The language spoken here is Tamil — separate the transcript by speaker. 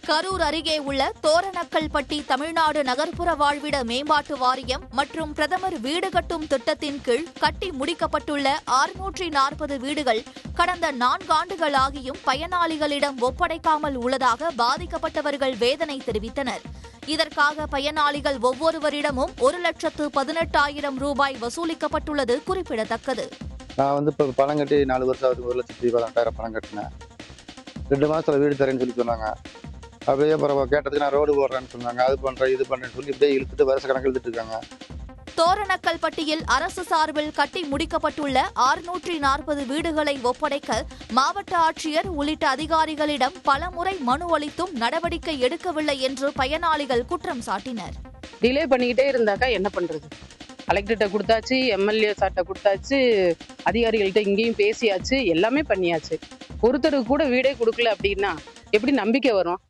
Speaker 1: கரூர் அருகே உள்ள தோரணக்கல்பட்டி தமிழ்நாடு நகர்ப்புற வாழ்விட மேம்பாட்டு வாரியம் மற்றும் பிரதமர் வீடு கட்டும் திட்டத்தின் கீழ் கட்டி முடிக்கப்பட்டுள்ள 640 வீடுகள் கடந்த 4 ஆண்டுகளாகியும் பயனாளிகளிடம் ஒப்படைக்காமல் உள்ளதாக பாதிக்கப்பட்டவர்கள் வேதனை தெரிவித்தனர். இதற்காக பயனாளிகள் ஒவ்வொருவரிடமும் 1,18,000 ரூபாய் வசூலிக்கப்பட்டுள்ளது குறிப்பிடத்தக்கது.
Speaker 2: நான் இப்போ பணம் கட்டி 4 வருஷம் ஆகுது. 1,18,000 பணம் கட்டினேன். 2 மாசத்துல வீடு தரேன்னு சொல்லி சொன்னாங்க. அப்படியே கேட்டதுக்கு நான் ரோடு போடுறேன்னு சொன்னாங்க. அது பண்றேன் இது பண்றேன்னு சொல்லி இப்படியே இழுத்துட்டு வருஷ கணக்கு இழுத்துட்டு இருக்காங்க.
Speaker 1: தோரணக்கல்பட்டியில் அரசு சார்பில் கட்டி முடிக்கப்பட்டுள்ள 640 வீடுகளை ஒப்படைக்க மாவட்ட ஆட்சியர் உள்ளிட்ட அதிகாரிகளிடம் பலமுறை மனு அளித்தும் நடவடிக்கை எடுக்கவில்லை என்று பயனாளிகள் குற்றம் சாட்டினர்.
Speaker 3: டிலே பண்ணிக்கிட்டே இருந்தாக்கா என்ன பண்றது? கலெக்டர்கிட்ட கொடுத்தாச்சு, எம்எல்ஏ சார்ட்ட கொடுத்தாச்சு, அதிகாரிகள்கிட்ட இங்கேயும் பேசியாச்சு, எல்லாமே பண்ணியாச்சு. ஒருத்தருக்கு கூட வீடே கொடுக்கல அப்படின்னா எப்படி நம்பிக்கை வரும்?